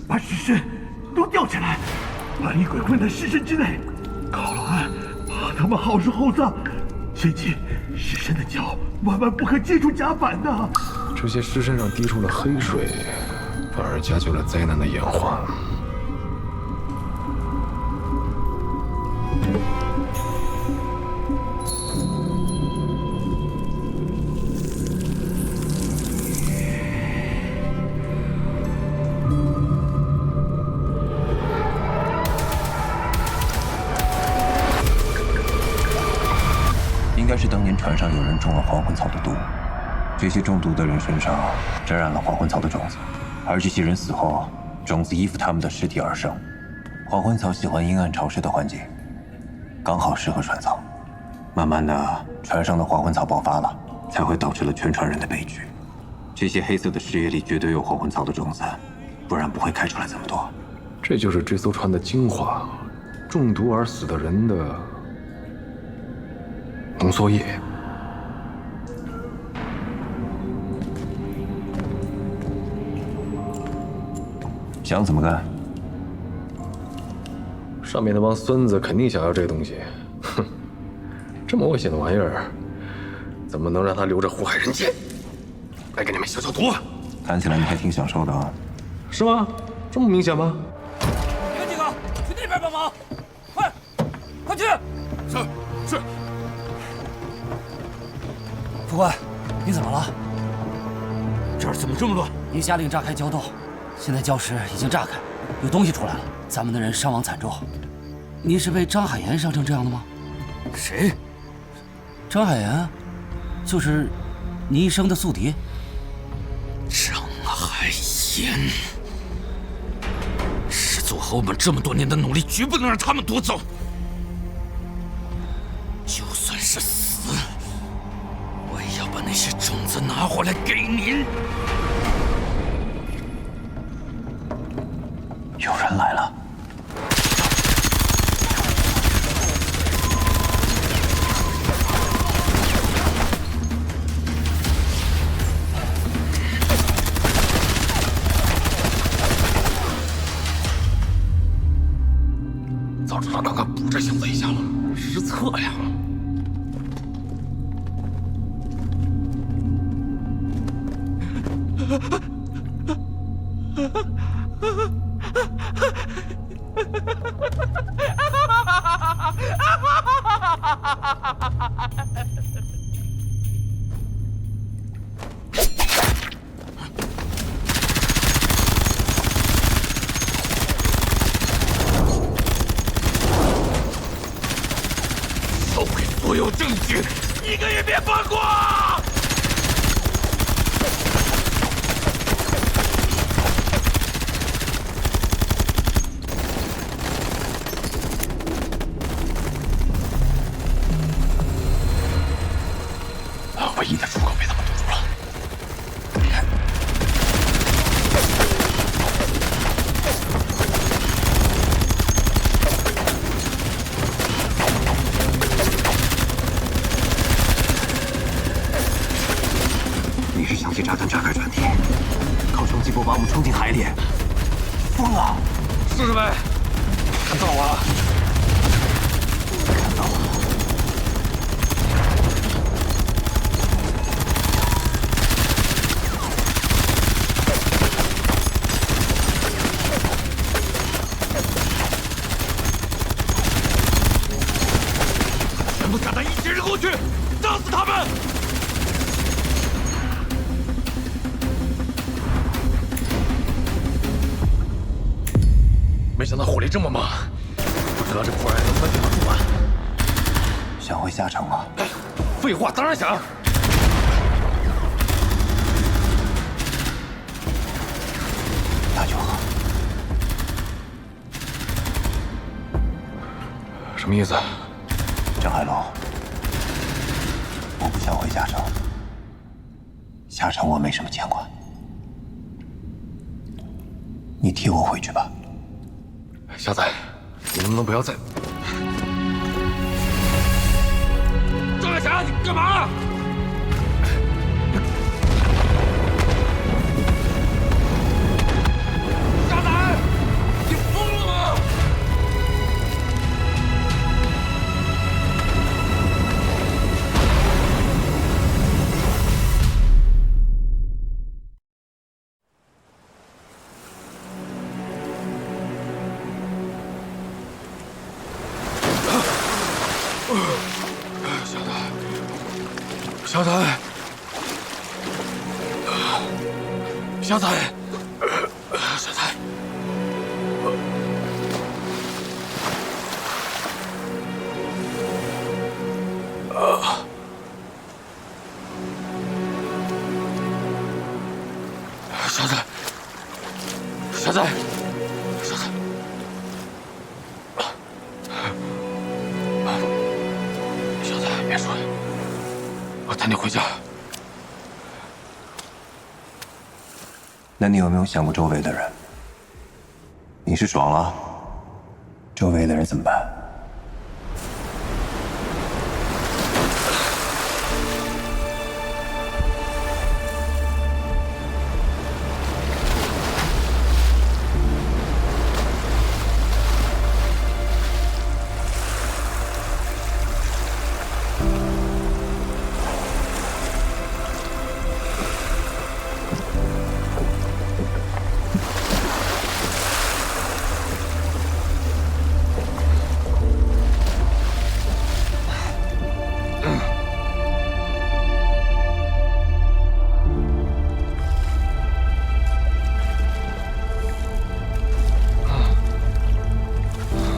把尸身都吊起来，把厉鬼困在尸身之内，烤了岸，怕他们好吃后葬。切记，尸身的脚万万不可接触甲板的。这些尸身上滴出了黑水，反而加剧了灾难的演化。应该是当年船上有人中了黄昏草的毒，这些中毒的人身上沾染了黄昏草的种子，而这些人死后，种子依附他们的尸体而生。黄昏草喜欢阴暗潮湿的环境，刚好适合船造。慢慢的，船上的黄昏草爆发了，才会导致了全船人的悲剧。这些黑色的尸液里绝对有黄昏草的种子，不然不会开出来这么多。这就是这艘船的精华，中毒而死的人的浓缩液。想怎么干？上面那帮孙子肯定想要这东西，哼，这么危险的玩意儿，怎么能让他留着祸害人间？来给你们消消毒。看起来你还挺享受的啊。是吗？这么明显吗？你们几个去那边帮忙，快去！是。副官，你怎么了？这儿怎么这么乱？您下令炸开胶洞，现在礁石已经炸开，有东西出来了，咱们的人伤亡惨重。您是被张海岩伤成这样的吗？谁？张海岩，就是你一生的宿敌。张海岩，始祖和我们这么多年的努力，绝不能让他们夺走。就算是死，我也要把那些种子拿回来给您。有人来了。早知道刚刚补这小子一下了，失策呀！销毁所有证据，一个也别放过！唯一的出口被他们堵住了。你是想借炸弹炸开船体，靠冲击波把我们冲进海里？疯了！是呗，看到了。看到了。全部炸弹一起扔过去，炸死他们！没想到火力这么猛，不知道这破人能不能顶得住啊？想回下城吗？废话，当然想。那就好。什么意思？张海龙，我不想回下城。下城我没什么牵挂，你替我回去吧。瞎仔，你能不能不要再……张海霞，你干嘛？沙仔！小彩，小彩，小彩，小彩，小彩，小彩，小彩，别睡，我带你回家。那你有没有想过周围的人？你是爽了，周围的人怎么办？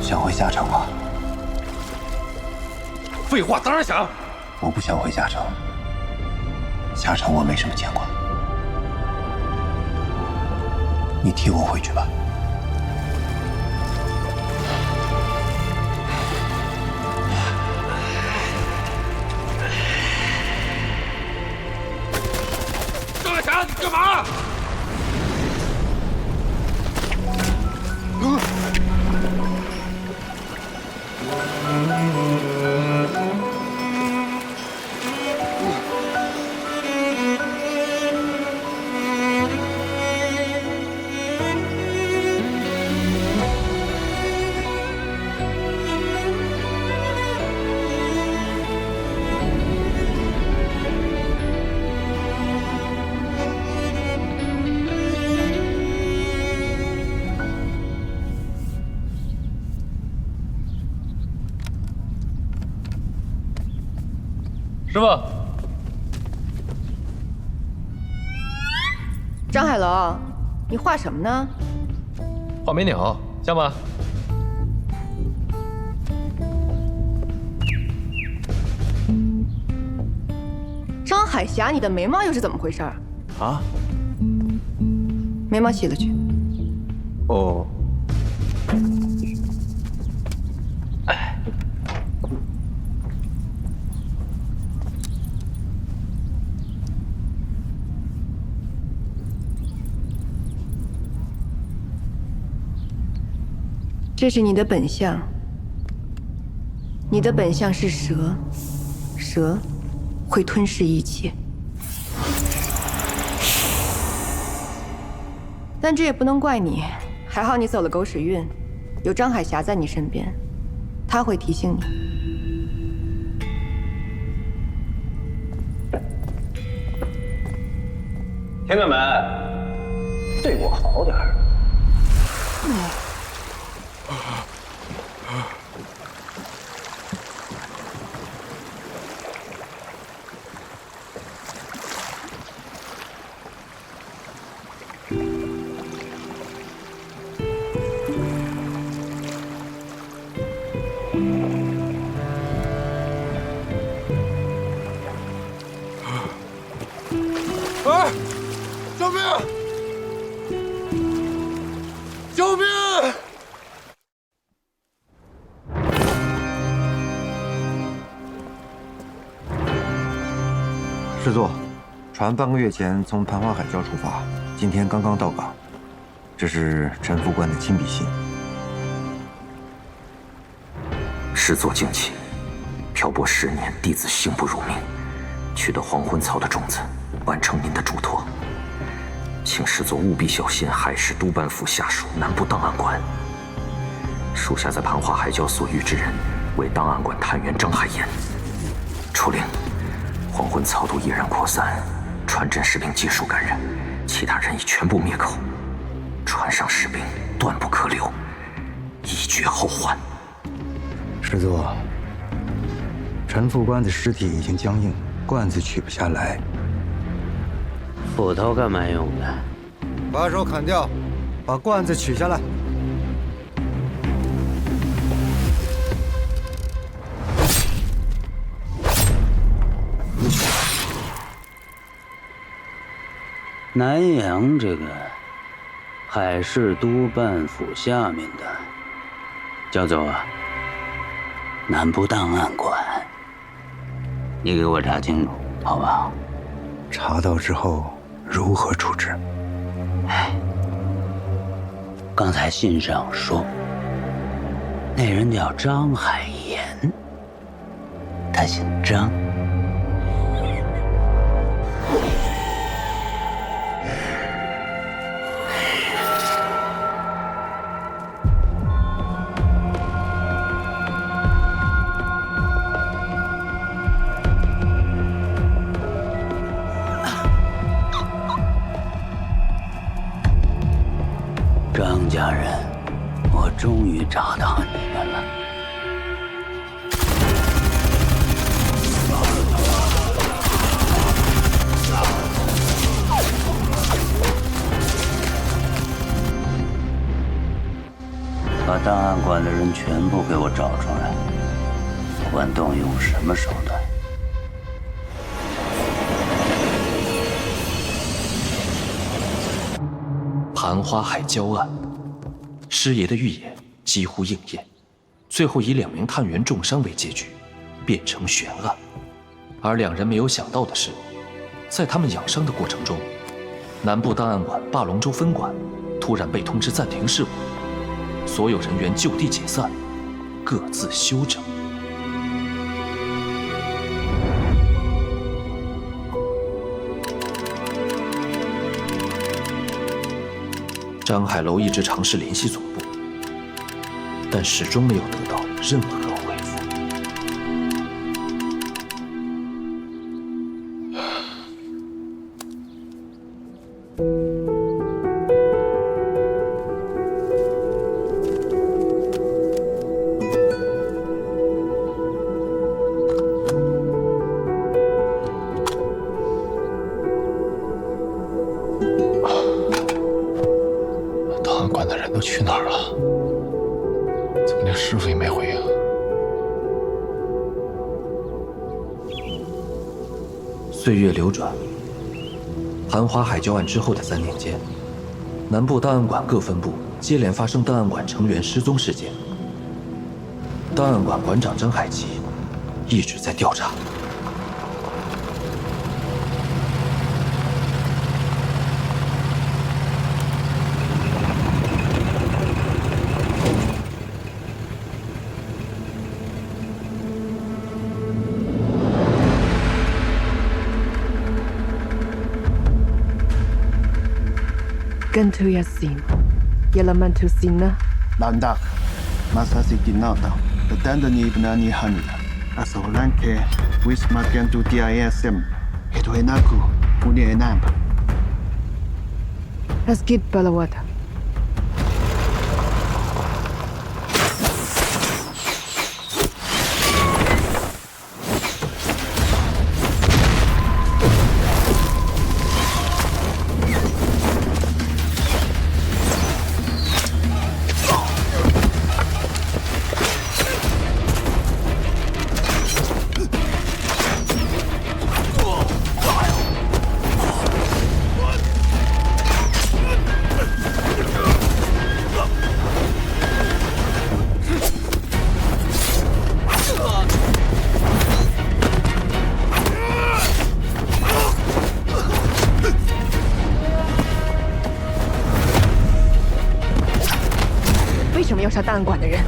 想回下城吗？废话，当然想。我不想回下城，下城我没什么牵挂，你替我回去吧。张海霞，你干嘛？师傅，张海楼，你画什么呢？画眉鸟，像吗？张海霞，你的眉毛又是怎么回事？啊？眉毛洗了去。哦。这是你的本相，你的本相是蛇，蛇会吞噬一切，但这也不能怪你，还好你走了狗屎运，有张海霞在你身边，他会提醒你。铁杆们，对我好点儿。哎，救命！救命！师座，船半个月前从盘花海礁出发，今天刚刚到港。这是陈副官的亲笔信。师座敬启，漂泊10年，弟子幸不辱命，取得黄昏草的种子，完成您的嘱托。请师座务必小心海事督办府下属南部档案馆。属下在盘花海礁所遇之人，为档案馆探员张海岩。出令，黄昏草毒依然扩散，船镇士兵皆数感染，其他人已全部灭口。船上士兵断不可留，以绝后患。师座，陈副官的尸体已经僵硬，罐子取不下来。斧头干嘛用的？把手砍掉，把罐子取下来。南阳这个海事督办府下面的，叫做南部档案馆。你给我查清楚，好不好？查到之后如何处置？刚才信上说，那人叫张海岩，他姓张。张家人，我终于找到你们了。把档案馆的人全部给我找出来，不管动用什么手段。盘花海礁案，师爷的预言几乎应验，最后以2名探员重伤为结局，变成悬案。而两人没有想到的是，在他们养伤的过程中，南部档案馆霸龙洲分馆突然被通知暂停事务，所有人员就地解散，各自休整。张海楼一直尝试联系总部，但始终没有得到任何回复。档案馆的人都去哪儿了？怎么连师傅也没回应？岁月流转，盘花海礁案之后的3年间，南部档案馆各分部接连发生档案馆成员失踪事件。档案馆馆长张海奇一直在调查。Gantu Yasin, Yalamantu Sina. Landak, Masasi Dinata, the Dandani Ibnani Hanida, Asolanke, Wismagantu DISM, Hedwenaku, Unienamp. Asgid Balawata.为什么要杀档案馆的人？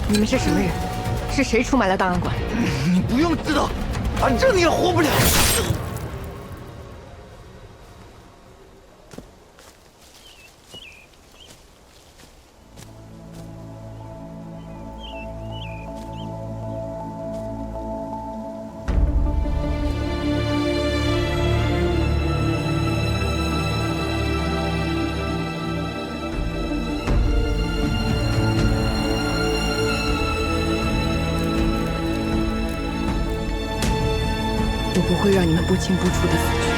你们是什么人？是谁出卖了档案馆？你不用知道，反正你也活不了。我不会让你们不清不楚的死去。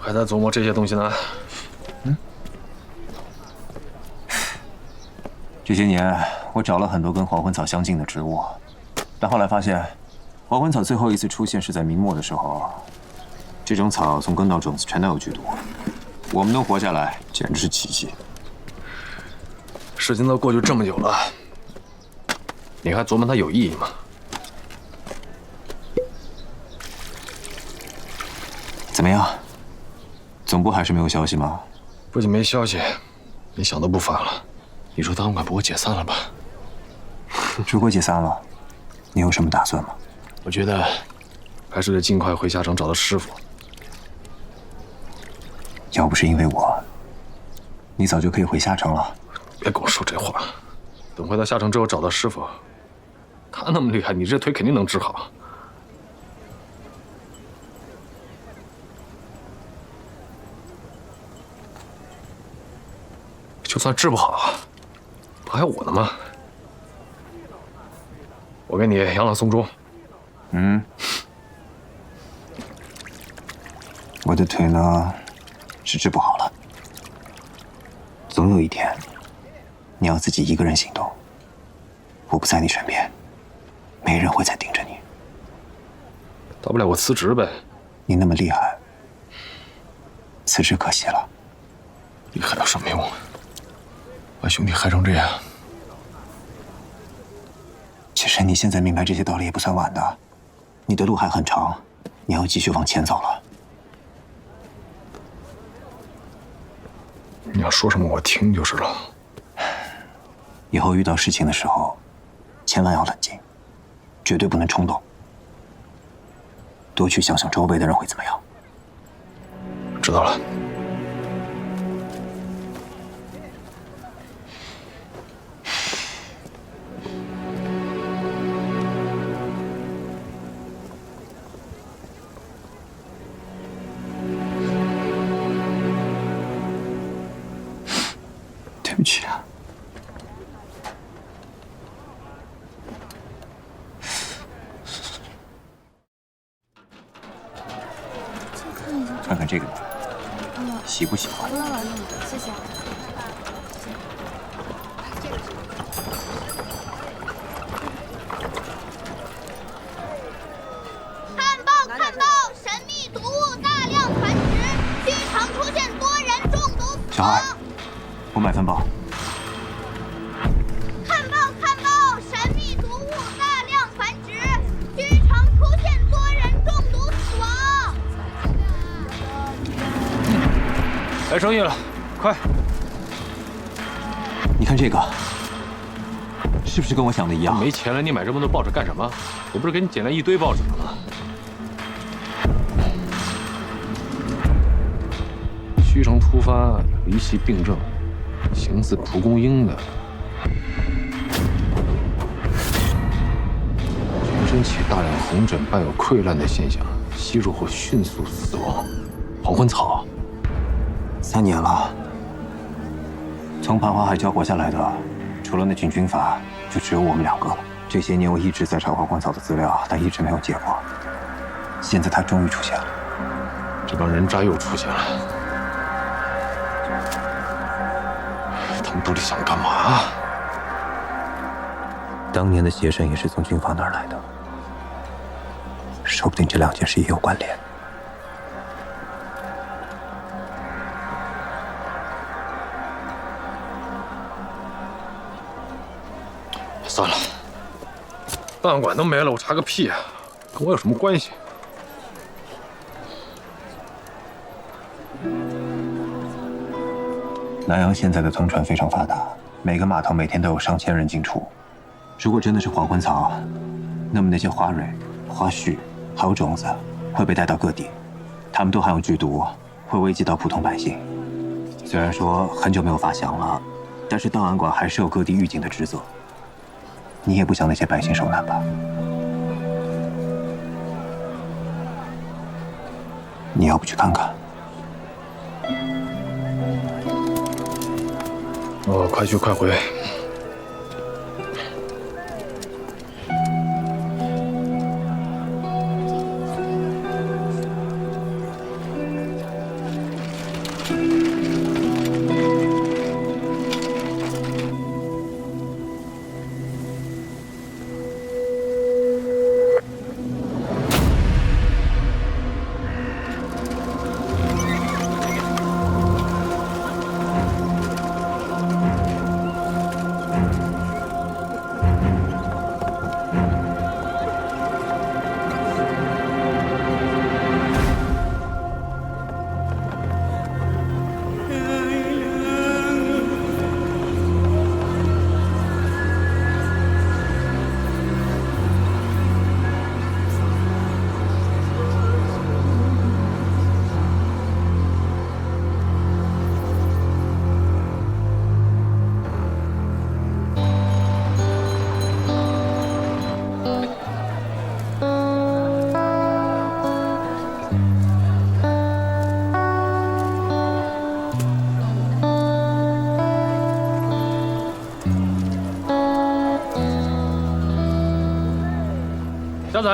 还在琢磨这些东西呢？这些年我找了很多跟黄昏草相近的植物，但后来发现，黄昏草最后一次出现是在明末的时候。这种草从根到种子全都有剧毒，我们能活下来简直是奇迹。事情都过去这么久了，你还琢磨它有意义吗？怎么样？总部还是没有消息吗？不仅没消息，连想都不发了。你说档案馆不会解散了吧？如果解散了，你有什么打算吗？我觉得还是得尽快回下城找到师傅。要不是因为我，你早就可以回下城了。别跟我说这话。等回到下城之后找到师傅，他那么厉害，你这腿肯定能治好。就算治不好，不还有我呢吗？我给你养老送终。我的腿呢，是治不好了。总有一天，你要自己一个人行动。我不在你身边，没人会再盯着你。大不了我辞职呗。你那么厉害，辞职可惜了。厉害有什么用？把兄弟害成这样。其实你现在明白这些道理也不算晚的，你的路还很长，你要继续往前走了。你要说什么我听就是了。以后遇到事情的时候，千万要冷静，绝对不能冲动。多去想想周围的人会怎么样。知道了。对不起啊。看看这个，喜不喜欢？谢谢。看报！看报！神秘毒物大量繁殖，剧场出现多人中毒死小孩亡。，我买份报。看报！看报！神秘毒物大量繁殖，剧场出现多人中毒死亡。来生意了，快！你看这个，是不是跟我想的一样？没钱了，你买这么多报纸干什么？我不是给你捡来一堆报纸了吗？虚城突发离奇病症，形似蒲公英的，全身起大量红疹，伴有溃烂的现象，吸入后迅速死亡。黄昏草3年了，从盘花海交活下来的，除了那群军阀，就只有我们2个了。这些年我一直在查黄昏草的资料，但一直没有结果。现在它终于出现了。这帮人渣又出现了，他们到底想干嘛？当年的邪神也是从军阀那儿来的，说不定这2件事也有关联。算了，档案馆都没了，我查个屁啊！跟我有什么关系？南阳现在的通船非常发达，每个码头每天都有上千人进出。如果真的是黄昏草，那么那些花蕊、花絮还有种子会被带到各地，它们都含有剧毒，会危及到普通百姓。虽然说很久没有发饷了，但是档案馆还是有各地预警的职责。你也不想那些百姓受难吧？你要不去看看？哦，快去快回。小仔，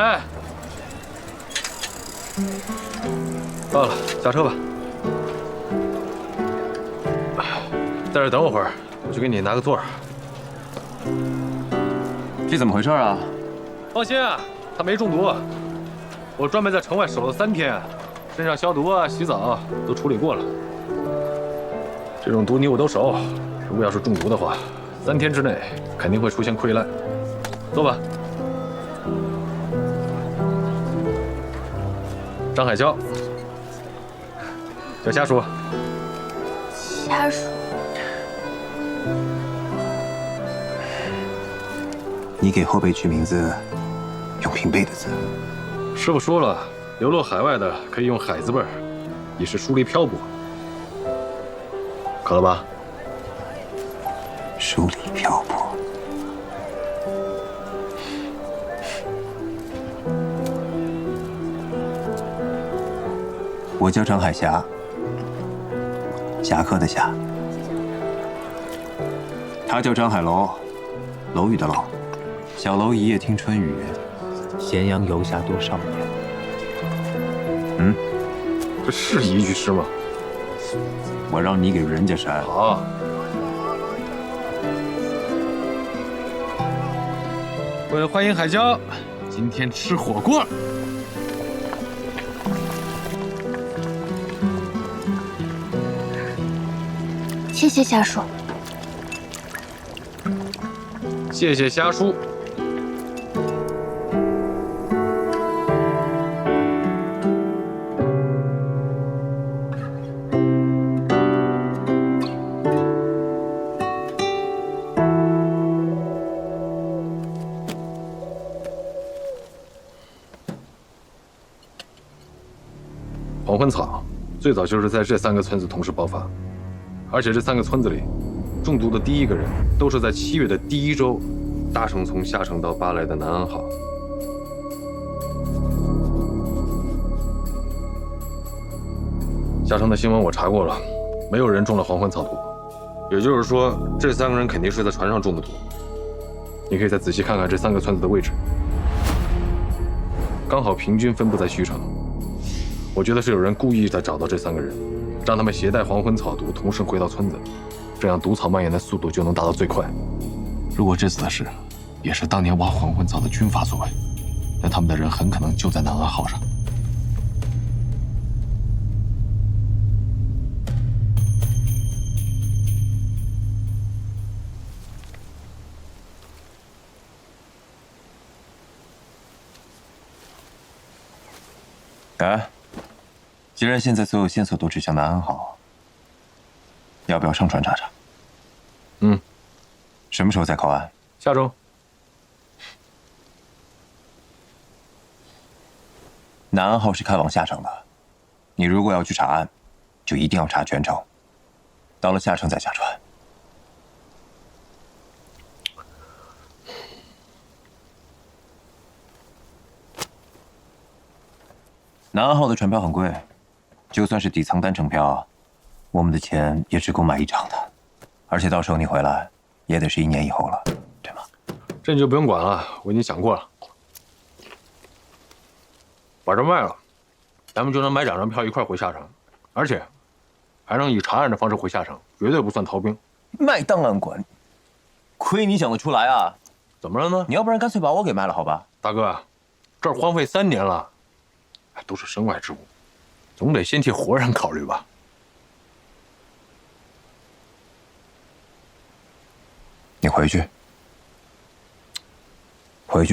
到了，下车吧。在这等我会儿，我去给你拿个座儿。这怎么回事啊？放心啊，他没中毒。我专门在城外守了3天，身上消毒啊、洗澡都处理过了。这种毒你我都熟，如果要是中毒的话，3天之内肯定会出现溃烂。坐吧。张海娇，叫虾叔。虾叔，你给后辈取名字用平辈的字。师傅说了，流落海外的可以用海字辈儿，以示疏离漂泊。渴了吧？疏离漂泊。我叫张海霞，侠客的侠。他叫张海楼，楼宇的楼。小楼一夜听春雨，咸阳游侠多少年。这是一句诗吗？我让你给人家删。好。为了欢迎海椒，今天吃火锅。谢谢虾叔。谢谢虾叔。黄昏草最早就是在这3个村子同时爆发，而且这3个村子里，中毒的第1个人都是在7月的第1周搭乘从下城到巴莱的南安号。下城的新闻我查过了，没有人中了黄昏草毒，也就是说，这3个人肯定是在船上中的毒。你可以再仔细看看这3个村子的位置，刚好平均分布在徐城。我觉得是有人故意在找到这3个人，让他们携带黄昏草毒同时回到村子，这样毒草蔓延的速度就能达到最快。如果这次的事也是当年挖黄昏草的军阀所为，那他们的人很可能就在南安号上。既然现在所有线索都指向南安号，要不要上船查查？什么时候再靠岸？下周。南安号是开往下城的，你如果要去查案，就一定要查全城，到了下城再下船。南岸号的船票很贵，就算是底层单程票，我们的钱也只够买一张的，而且到时候你回来也得是1年以后了，对吗？这你就不用管了，我已经想过了，把这卖了，咱们就能买2张票一块回下城，而且还能以查案的方式回下城，绝对不算逃兵。卖档案馆，亏你想得出来啊！怎么了呢？你要不然干脆把我给卖了，好吧？大哥，这儿荒废3年了，都是身外之物，总得先替活人考虑吧。你回去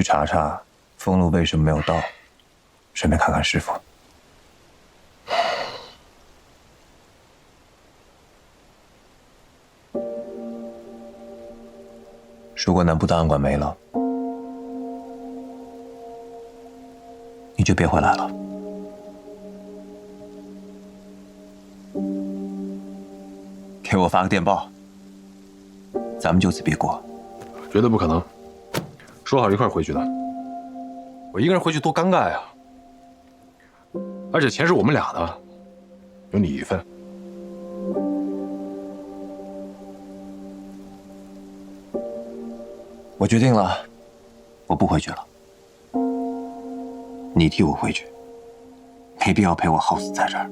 查查俸禄为什么没有到，顺便看看师傅。如果南部档案馆没了，你就别回来了。给我发个电报，咱们就此别过。绝对不可能，说好一块回去的，我一个人回去多尴尬呀！而且钱是我们俩的，有你一份。我决定了，我不回去了。你替我回去，没必要陪我耗死在这儿。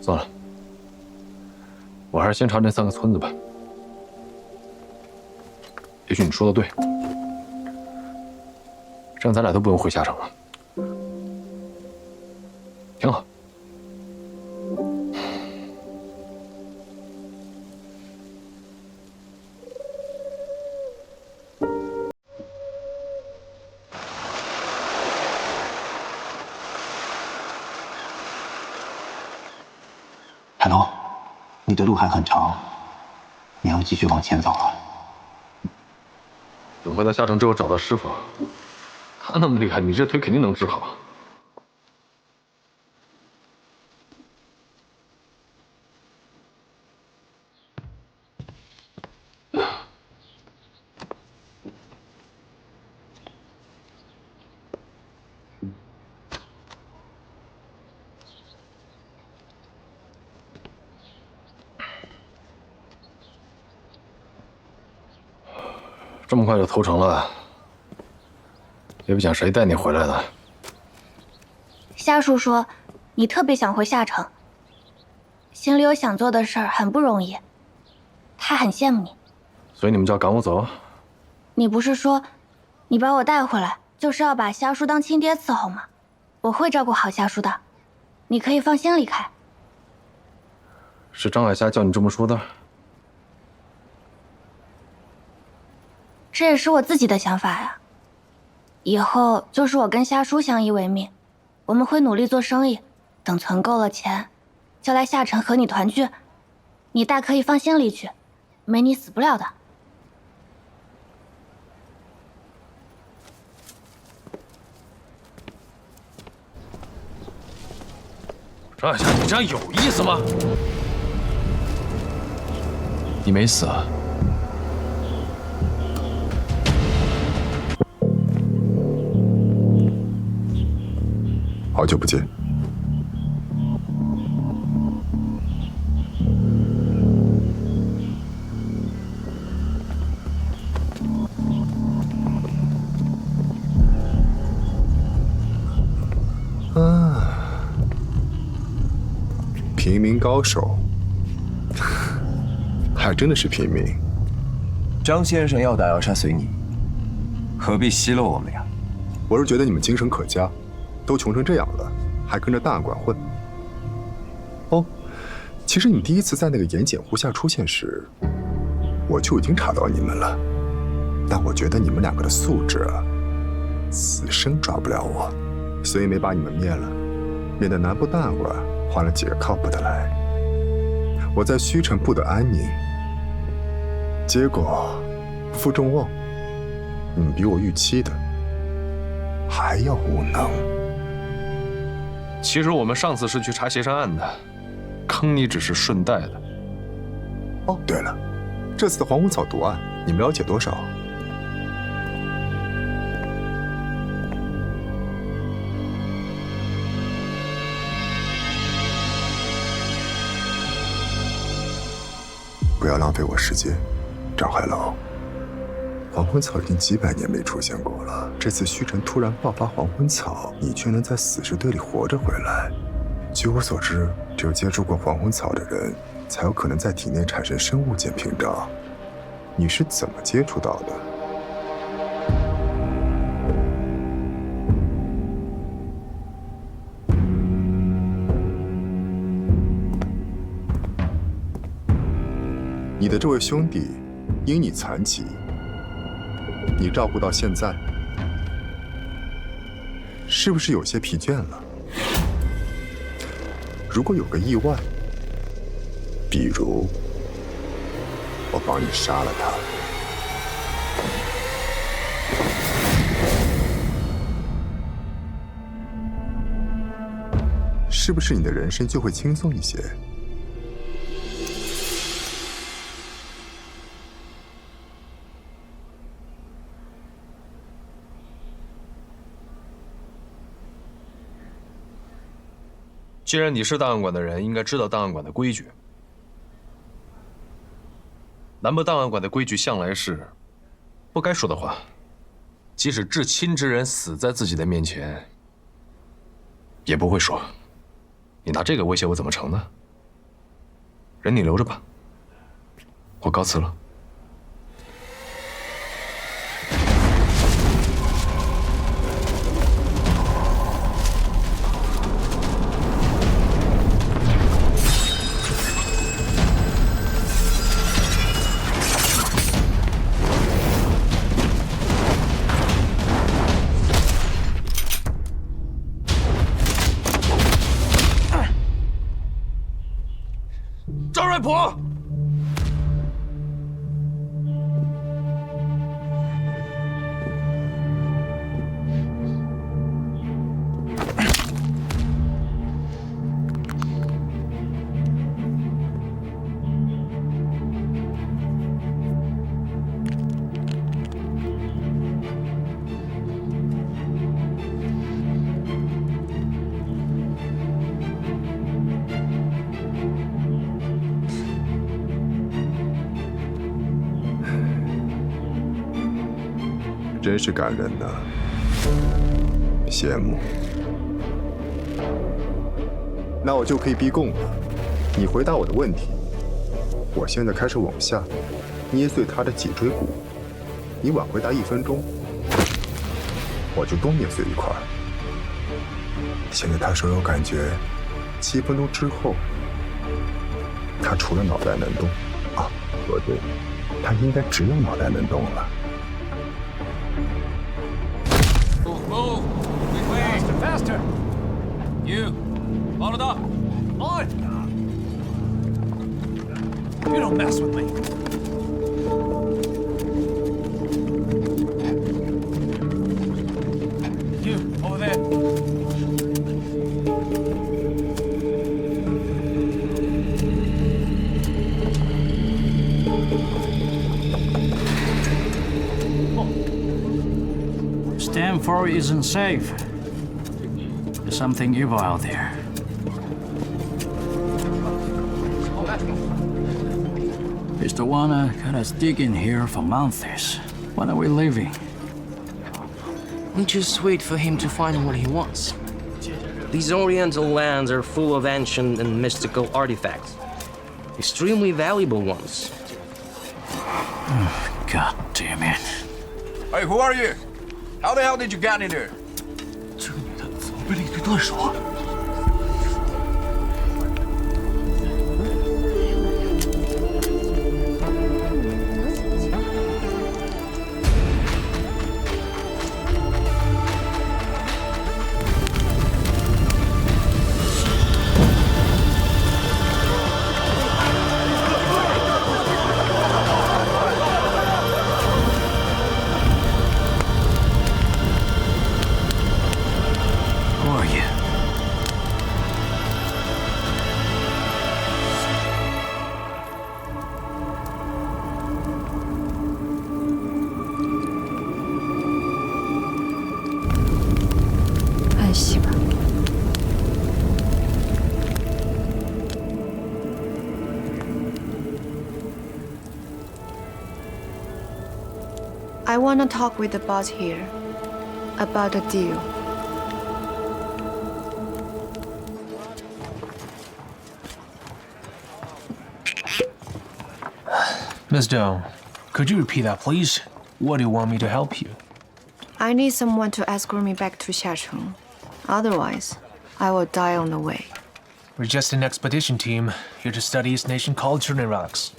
算了，我还是先查那3个村子吧。也许你说的对，这样咱俩都不用回下城了，挺好。海龙，你的路还很长，你要继续往前走了。等回到下城之后找到师傅，他那么厉害，你这腿肯定能治好。这么快就投诚了，也不讲谁带你回来的。夏叔说，你特别想回下城，心里有想做的事儿，很不容易。他很羡慕你。所以你们就要赶我走？你不是说，你把我带回来，就是要把夏叔当亲爹伺候吗？我会照顾好夏叔的，你可以放心离开。是张海霞叫你这么说的？这也是我自己的想法呀。以后就是我跟夏叔相依为命，我们会努力做生意，等存够了钱，就来下城和你团聚。你大可以放心离去，没你死不了的。张海霞，你这样有意思吗？你没死啊？好久不见。平民高手，还真的是平民。张先生要打要杀随你，何必奚落我们呀？我是觉得你们精神可嘉。都穷成这样了，还跟着档案馆混。哦，其实你第一次在那个盐碱湖下出现时，我就已经查到你们了。但我觉得你们2个的素质啊，死生抓不了我，所以没把你们灭了，免得南部档案馆换了几个靠谱的来。我在虚城不得安宁，结果不负众望，你们比我预期的还要无能。其实我们上次是去查协商案的，坑你只是顺带的。哦，对了，这次的黄昏草毒案，你们了解多少？不要浪费我时间，张海老。黄昏草已经几百年没出现过了，这次虚城突然爆发黄昏草，你却能在死尸堆里活着回来。据我所知，只有接触过黄昏草的人，才有可能在体内产生生物键屏障。你是怎么接触到的？你的这位兄弟因你残疾，你照顾到现在，是不是有些疲倦了？如果有个意外，比如我帮你杀了他，是不是你的人生就会轻松一些？既然你是档案馆的人，应该知道档案馆的规矩。南部档案馆的规矩向来是，不该说的话，即使至亲之人死在自己的面前，也不会说。你拿这个威胁我怎么成呢？人你留着吧，我告辞了。张瑞普，真是感人呐，羡慕。那我就可以逼供了。你回答我的问题，我现在开始往下捏碎他的脊椎骨，你晚回答1分钟，我就多捏碎一块。现在他手有感觉，7分钟之后，他除了脑袋能动，啊，不对，他应该只有脑袋能动了。Move! Faster, faster! You, follow up! On! You don't mess with me! You, over there! Stanford isn't safe. There's something evil out there. Mr. Warner got us digging here for months. When are we leaving? We just wait for him to find what he wants. These Oriental lands are full of ancient and mystical artifacts. Extremely valuable ones. God damn it. Hey, who are you? How the hell did you get in here? 这个女的怎么被了一堆断手啊？关系吧。I wanna talk with the boss here about the deal. Miss Dong, could you repeat that, please? What do you want me to help you? I need someone to escort me back to Xiacheng. Otherwise, I will die on the way. We're just an expedition team here to study East Nation culture and rocks.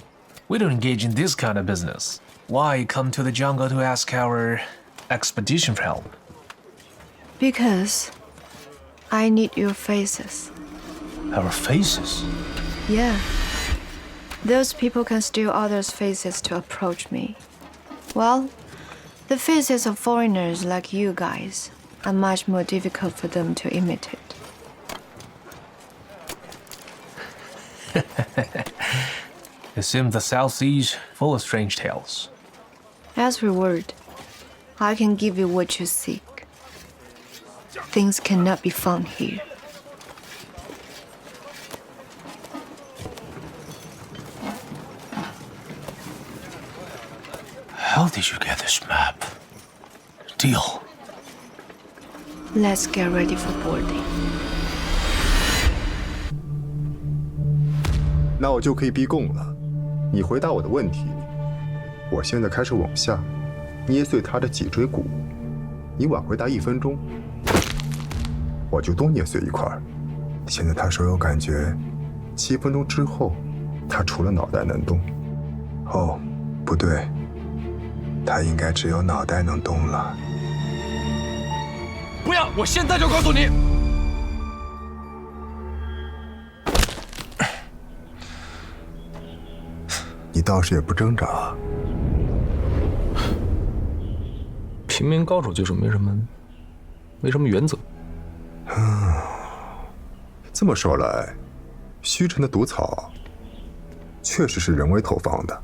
We don't engage in this kind of business. Why come to the jungle to ask our expedition for help? Because I need your faces. Our faces? Yeah. Those people can steal others' faces to approach me. Well, the faces of foreigners like you guys are much more difficult for them to imitate. It seems the South Sea's full of strange tales. As reward, I can give you what you seek. Things cannot be found here. How did you get this map? Deal. Let's get ready for boarding. 那我就可以逼供了。你回答我的问题，我现在开始往下捏碎他的脊椎骨。你晚回答1分钟，我就多捏碎一块。现在他手有感觉，7分钟之后，他除了脑袋能动。哦，不对，他应该只有脑袋能动了。不要！我现在就告诉你。你倒是也不挣扎。平民高手就是没什么原则。这么说来，虚城的毒草确实是人为投放的。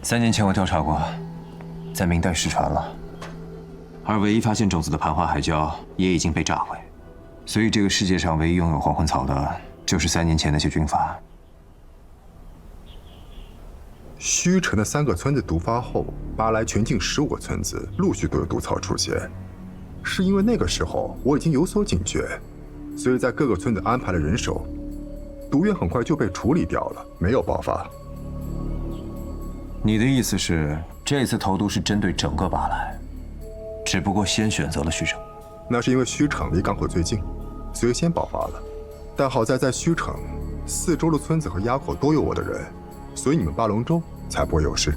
3年前我调查过，在明代失传了，而唯一发现种子的盘花海礁也已经被炸毁，所以这个世界上唯一拥有黄昏草的，就是3年前那些军阀。虚城的3个村子毒发后，巴莱全境15个村子陆续都有毒草出现，是因为那个时候我已经有所警觉，所以在各个村子安排了人手，毒源很快就被处理掉了，没有爆发。你的意思是，这次投毒是针对整个巴莱，只不过先选择了虚城？那是因为虚城离港口最近，所以先爆发了。但好在虚城4周的村子和垭口都有我的人，所以你们巴龙州才不会有事。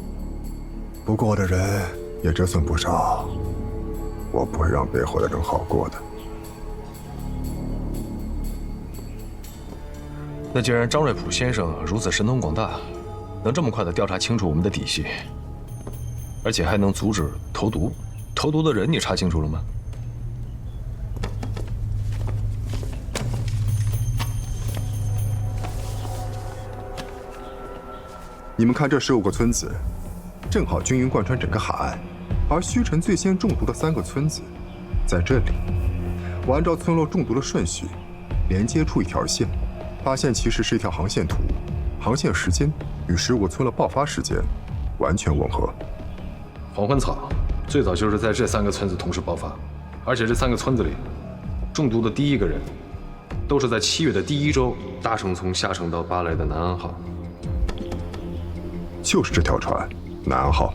不过我的人也折损不少，我不会让背后的人好过的。那既然张瑞普先生如此神通广大，能这么快地调查清楚我们的底细，而且还能阻止投毒，投毒的人你查清楚了吗？你们看这15个村子，正好均匀贯穿整个海岸，而虚城最先中毒的3个村子，在这里。我按照村落中毒的顺序，连接出一条线，发现其实是一条航线图，航线时间与15个村落爆发时间完全吻合。黄昏草最早就是在这3个村子同时爆发，而且这3个村子里，中毒的第1个人，都是在7月的第1周搭乘从下城到巴莱的南安号。就是这条船，南安号。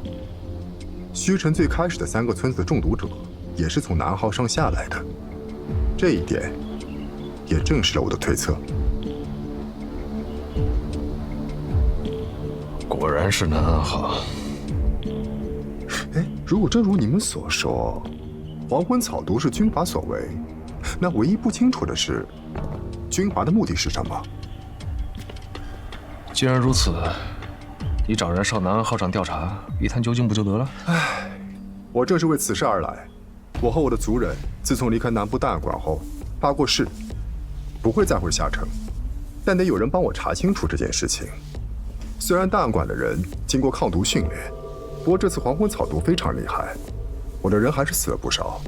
虚城最开始的3个村子的中毒者，也是从南安号上下来的。这一点，也证实了我的推测。果然是南安号。哎，如果真如你们所说，黄昏草毒是军阀所为，那唯一不清楚的是，军阀的目的是什么？既然如此，你找人上南安号上调查，一探究竟不就得了？唉，我正是为此事而来。我和我的族人自从离开南部档案馆后，发过誓，不会再回下城，但得有人帮我查清楚这件事情。虽然档案馆的人经过抗毒训练，不过这次黄昏草毒非常厉害，我的人还是死了不少。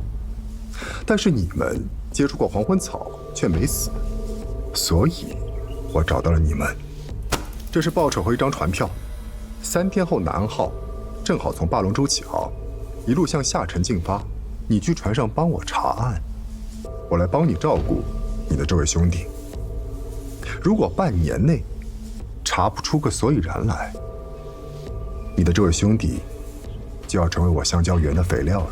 但是你们接触过黄昏草却没死，所以我找到了你们。这是报酬和一张船票，3天后南号正好从霸龙洲起航，一路向下沉进发。你去船上帮我查案，我来帮你照顾你的这位兄弟。如果半年内查不出个所以然来，你的这位兄弟就要成为我香蕉园的肥料了。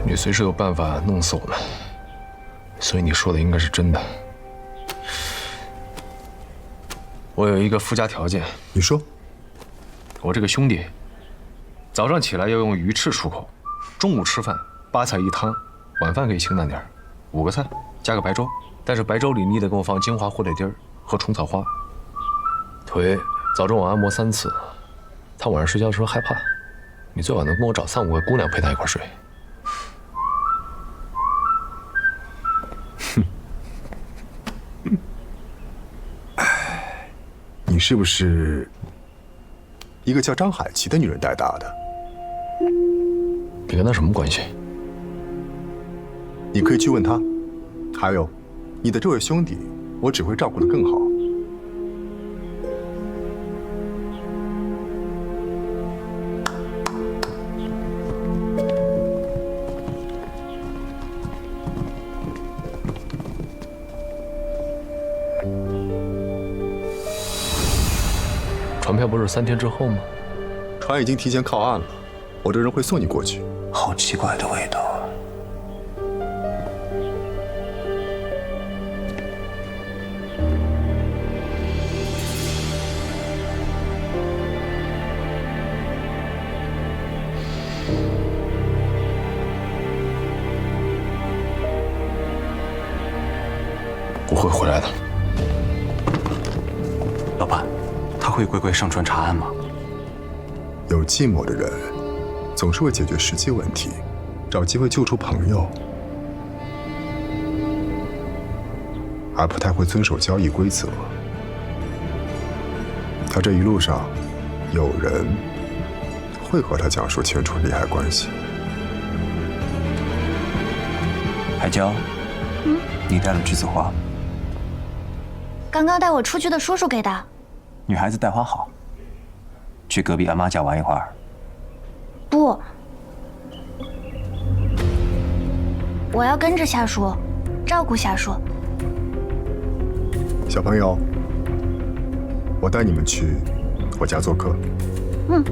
你随时有办法弄死我们，所以你说的应该是真的。我有一个附加条件，你说。我这个兄弟，早上起来要用鱼翅漱口，中午吃饭8菜1汤，晚饭可以清淡点，5个菜加个白粥，但是白粥里你得给我放金华火腿丁和虫草花。腿早中晚按摩3次，他晚上睡觉的时候害怕，你最好能跟我找3、5个姑娘陪他一块睡。你是不是一个叫张海琪的女人带大的？你跟她什么关系？你可以去问她。还有，你的这位兄弟，我只会照顾得更好。船票不是3天之后吗？船已经提前靠岸了，我这人会送你过去。好奇怪的味道啊！我会回来的。老板，他会乖乖上船查案吗？有计谋的人，总是会解决实际问题，找机会救出朋友，而不太会遵守交易规则。他这一路上，有人会和他讲述清楚利害关系。海椒，你带了栀子花。刚刚带我出去的叔叔给的。女孩子带花好，去隔壁阿妈家玩一会儿。不，我要跟着夏叔，照顾夏叔。小朋友，我带你们去我家做客。嗯。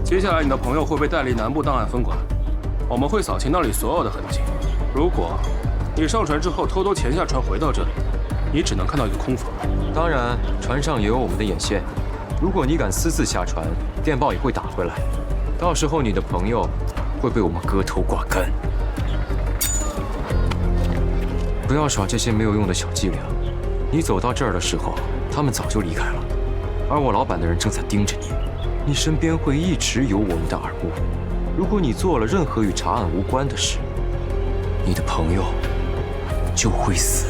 接下来，你的朋友会被带离南部档案分管，我们会扫清那里所有的痕迹。如果你上船之后偷偷潜下船回到这里，你只能看到一个空房。当然，船上也有我们的眼线。如果你敢私自下船，电报也会打回来，到时候你的朋友会被我们割头挂肝。不要耍这些没有用的小伎俩。你走到这儿的时候，他们早就离开了，而我老板的人正在盯着你。你身边会一直有我们的耳目。如果你做了任何与查案无关的事，你的朋友就会死。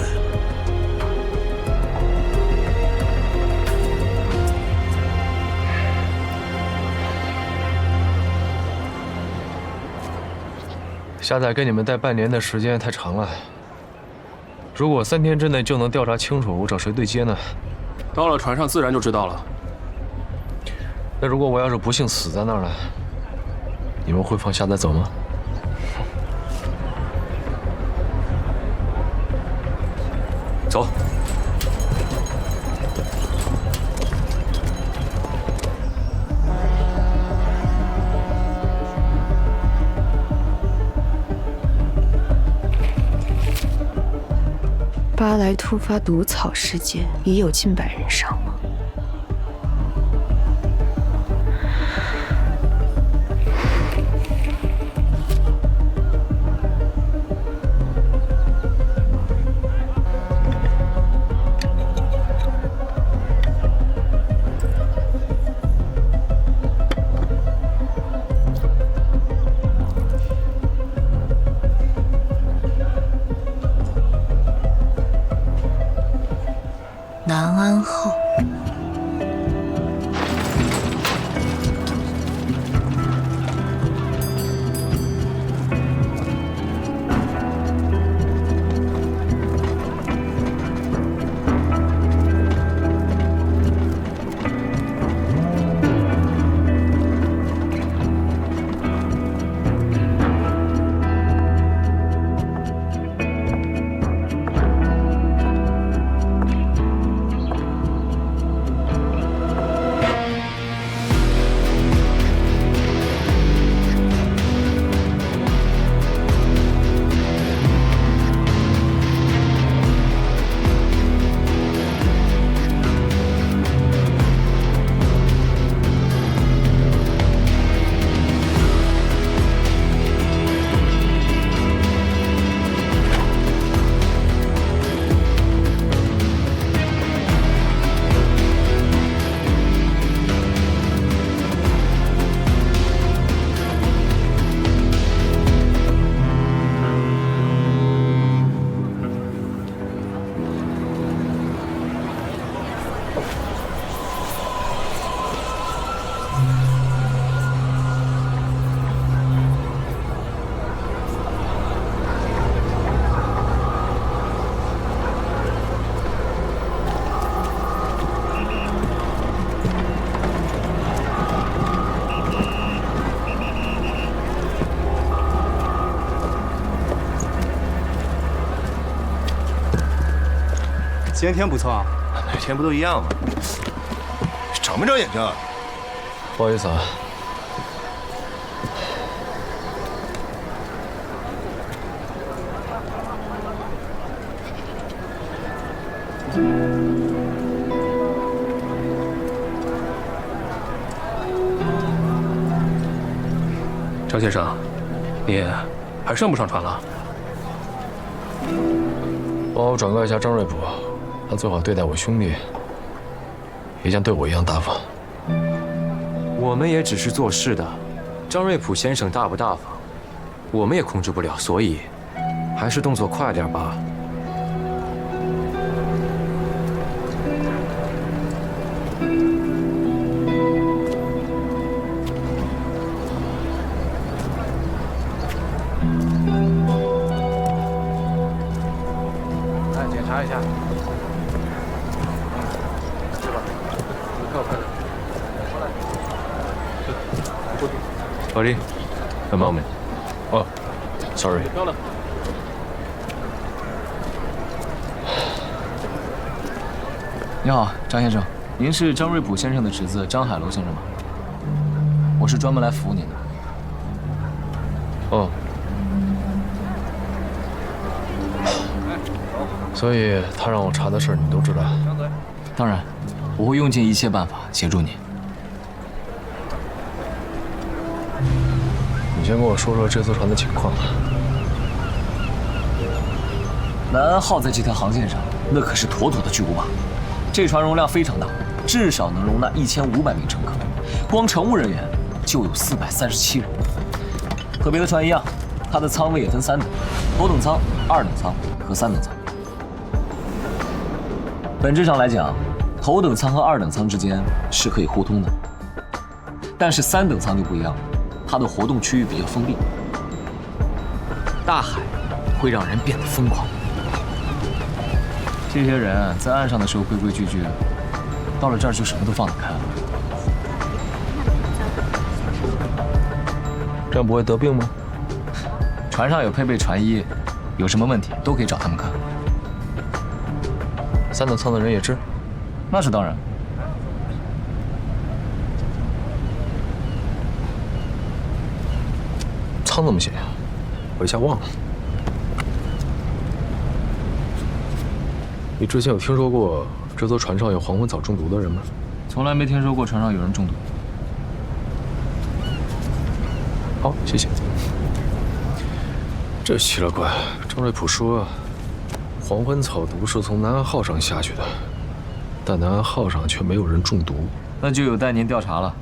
下载给你们带半年的时间太长了，如果3天之内就能调查清楚，我找谁对接呢？到了船上自然就知道了。那如果我要是不幸死在那儿了，你们会放夏仔走吗？走。巴莱突发毒草事件已有近100人伤亡。南安号。今天天不错啊，每天不都一样吗？长没长眼睛啊？不好意思啊。张先生，你还上不上船了？帮我转告一下张瑞普，他最好对待我兄弟，也像对我一样大方。我们也只是做事的，张瑞普先生大不大方，我们也控制不了，所以还是动作快点吧。来检查一下。是吧？快快点。Buddy, a moment. Oh, sorry. 漂亮。你好，张先生，您是张瑞普先生的侄子张海楼先生吗？我是专门来服务您的。哦。所以他让我查的事儿你都知道？当然，我会用尽一切办法协助您。你先跟我说说这艘船的情况。南安号在这条航线上，那可是妥妥的巨无霸。这船容量非常大，至少能容纳1500名乘客，光乘务人员就有437人。和别的船一样，它的舱位也分3等：头等舱、2等舱和3等舱。本质上来讲，头等舱和2等舱之间是可以互通的，但是3等舱就不一样了。它的活动区域比较封闭，大海会让人变得疯狂。这些人在岸上的时候规规矩矩，到了这儿就什么都放得开了。这样不会得病吗？船上有配备船医，有什么问题都可以找他们看。3等舱的人也知？那是当然。舱怎么写呀？我一下忘了。你之前有听说过这艘船上有黄昏草中毒的人吗？从来没听说过船上有人中毒。好，谢谢。这奇了怪，张瑞普说，黄昏草毒是从南安号上下去的，但南安号上却没有人中毒。那就有待您调查了。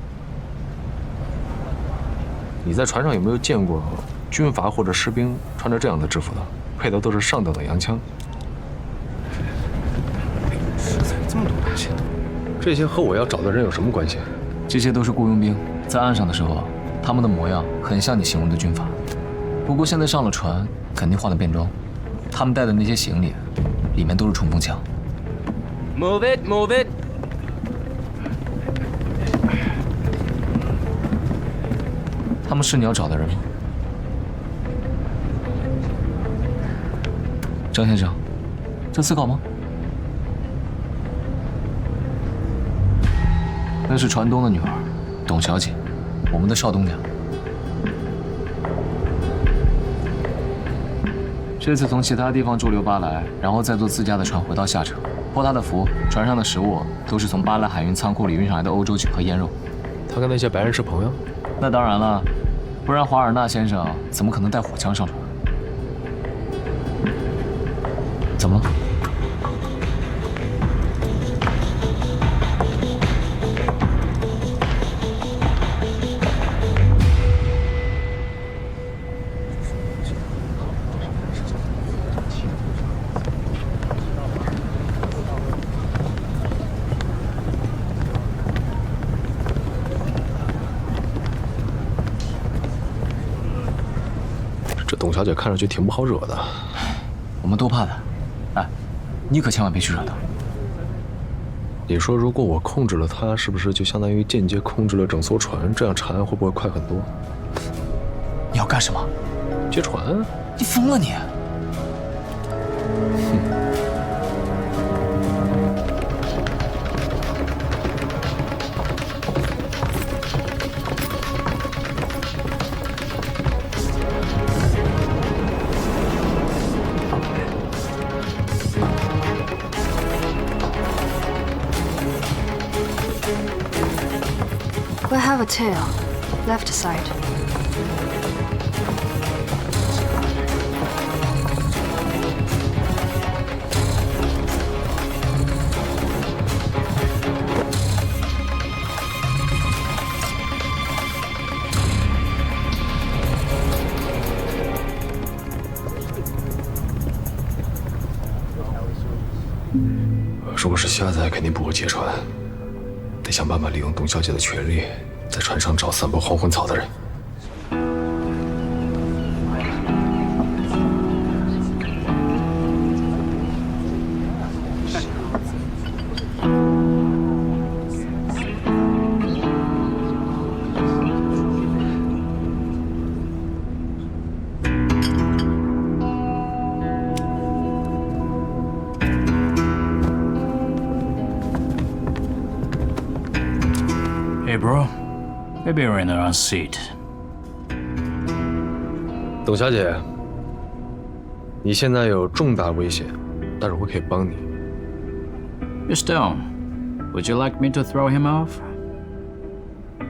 你在船上有没有见过军阀或者士兵穿着这样的制服的，配的都是上等的洋枪？实在这么多东西，这些和我要找的人有什么关系？这些都是雇佣兵，在岸上的时候，他们的模样很像你形容的军阀。不过现在上了船，肯定换了便装。他们带的那些行李，里面都是冲锋枪。Move it, move it. 他们是你要找的人吗？张先生，这思考吗？那是船东的女儿，董小姐，我们的少东家。这次从其他地方驻留巴莱，然后再坐自家的船回到下城。托他的福，船上的食物都是从巴莱海运仓库里运上来的欧洲酒和腌肉。他跟那些白人是朋友？那当然了，不然华尔纳先生怎么可能带火枪上船？怎么了？这董小姐看上去挺不好惹的。我们都怕她。哎，你可千万别去惹她。你说，如果我控制了她，是不是就相当于间接控制了整艘船？这样查案会不会快很多？你要干什么？劫船？你疯了你！We have a tail, left side. .如果是瞎子，肯定不会劫船，得想办法利用董小姐的权力，在船上找散播黄昏草的人。Hey, bro. Maybe you're in the wrong seat. 董小姐，你现在有重大危险，但是我可以帮你。Miss Stone, would you like me to throw him off?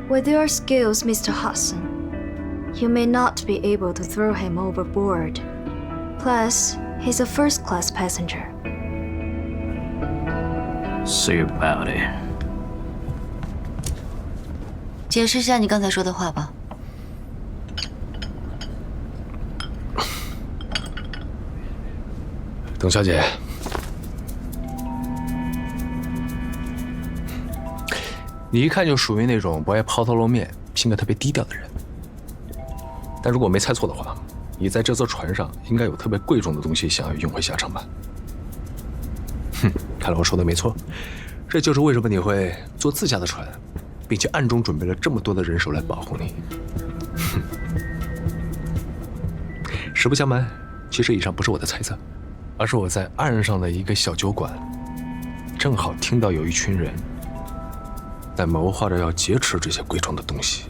With your skills, Mr. Hudson, you may not be able to throw him overboard. Plus, he's a first-class passenger. See about it. 解释一下你刚才说的话吧。董小姐，你一看就属于那种不爱抛头露面、性格特别低调的人。但如果没猜错的话，你在这艘船上应该有特别贵重的东西想要运回下城吧？哼，看来我说的没错，这就是为什么你会坐自家的船。并且暗中准备了这么多的人手来保护你。实不相瞒，其实以上不是我的猜测，而是我在岸上的一个小酒馆，正好听到有一群人在谋划着要劫持这些贵重的东西。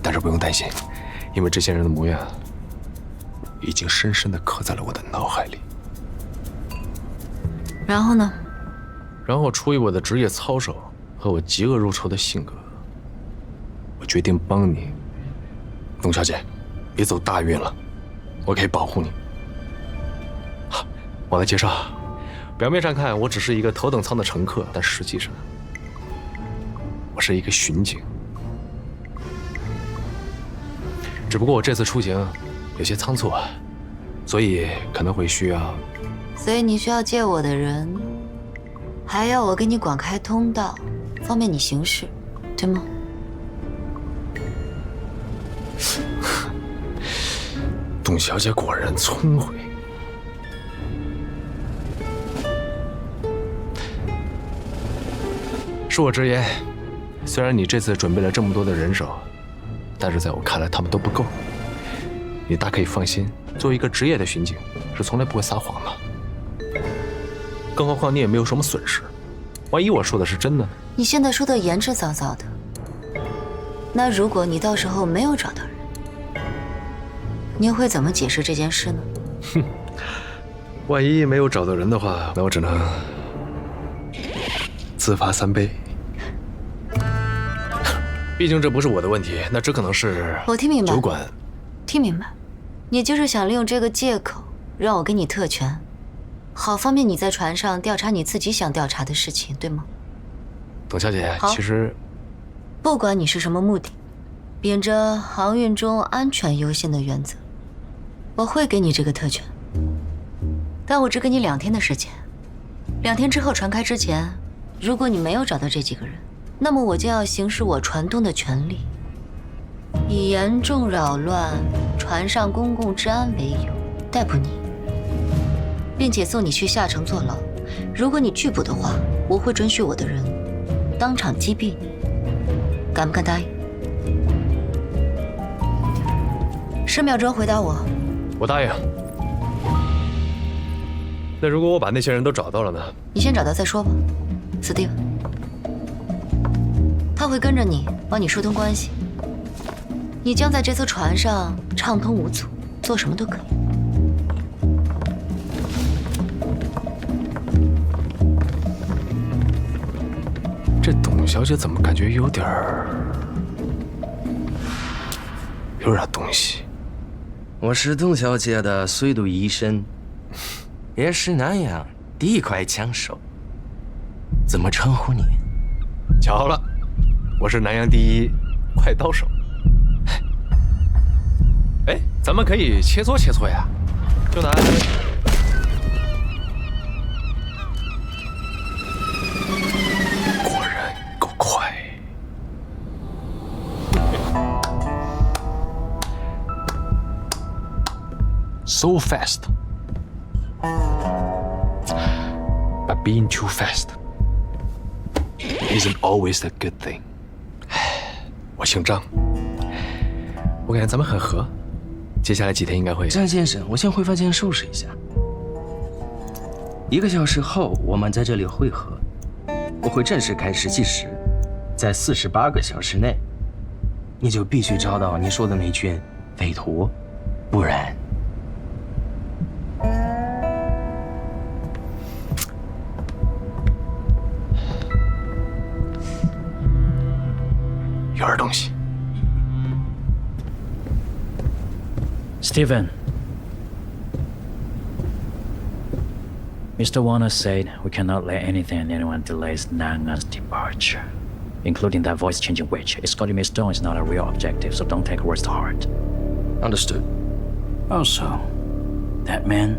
但是不用担心，因为这些人的模样已经深深地刻在了我的脑海里。然后呢？然后出于我的职业操守和我嫉恶如仇的性格，我决定帮你，董小姐，别走大运了，我可以保护你。好，我来介绍。表面上看，我只是一个头等舱的乘客，但实际上，我是一个巡警。只不过我这次出行有些仓促，所以可能会需要。所以你需要借我的人，还要我给你广开通道，方便你行事，对吗？董小姐果然聪慧。恕我直言，虽然你这次准备了这么多的人手，但是在我看来他们都不够。你大可以放心，作为一个职业的巡警，是从来不会撒谎的。更何况你也没有什么损失，万一我说的是真的呢？你现在说的言之凿凿的，那如果你到时候没有找到人，你会怎么解释这件事呢？哼，万一没有找到人的话，那我只能自罚3杯。毕竟这不是我的问题，那只可能是我听明白酒馆。听明白，你就是想利用这个借口让我给你特权，好方便你在船上调查你自己想调查的事情，对吗？董小姐，好其实不管你是什么目的，秉着航运中安全优先的原则，我会给你这个特权，但我只给你2天的时间。2天之后船开之前，如果你没有找到这几个人，那么我就要行使我船东的权利，以严重扰乱船上公共治安为由逮捕你，并且送你去下城坐牢。如果你拒捕的话，我会准许我的人当场击毙你。敢不敢答应？10秒钟回答我。我答应。那如果我把那些人都找到了呢？你先找到再说吧，斯蒂文。他会跟着你，帮你疏通关系。你将在这艘船上畅通无阻，做什么都可以。这董小姐怎么感觉有点东西？我是董小姐的随队医生，也是南洋第一快枪手。怎么称呼你？巧了，我是南洋第一快刀手。哎，咱们可以切磋切磋呀，就拿果然够快。So fast, but being too fast isn't always a good thing. 我姓张，我感觉咱们很合。接下来几天应该会。张先生，我先回房间收拾一下。1个小时后，我们在这里会合。我会正式开始计时，在48个小时内，你就必须找到你说的那群匪徒，不然。有点东西。Stephen, Mr. Warner said we cannot let anything and anyone delays Nangan's departure, including that voice-changing witch. Escorting Miss Stone is not a real objective, so don't take her words to heart. Understood. Also, that man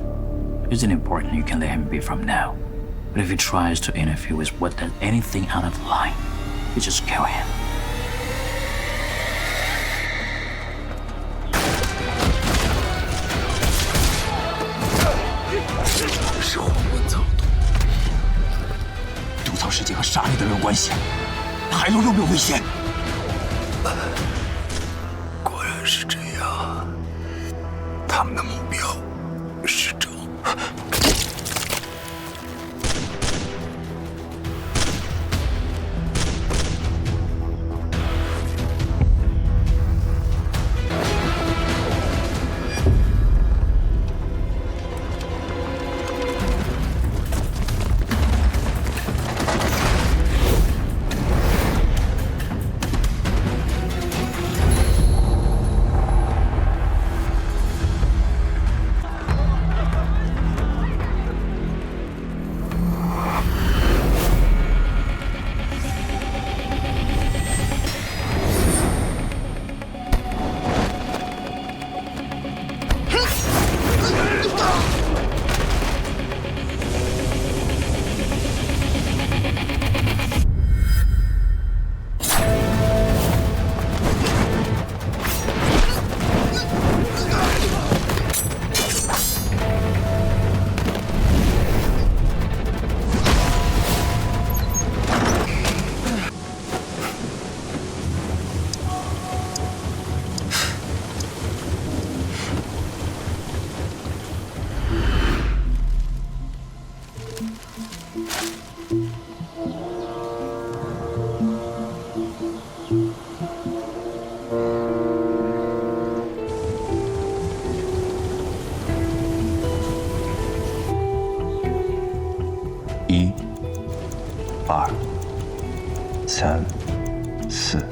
isn't important. You can let him be from now. But if he tries to interfere with what does anything out of line, you just kill him. 是黄昏草毒草事件和杀你的人有关系，海龙有没有危险？果然是这样，他们的目标是这。1、2、3、4。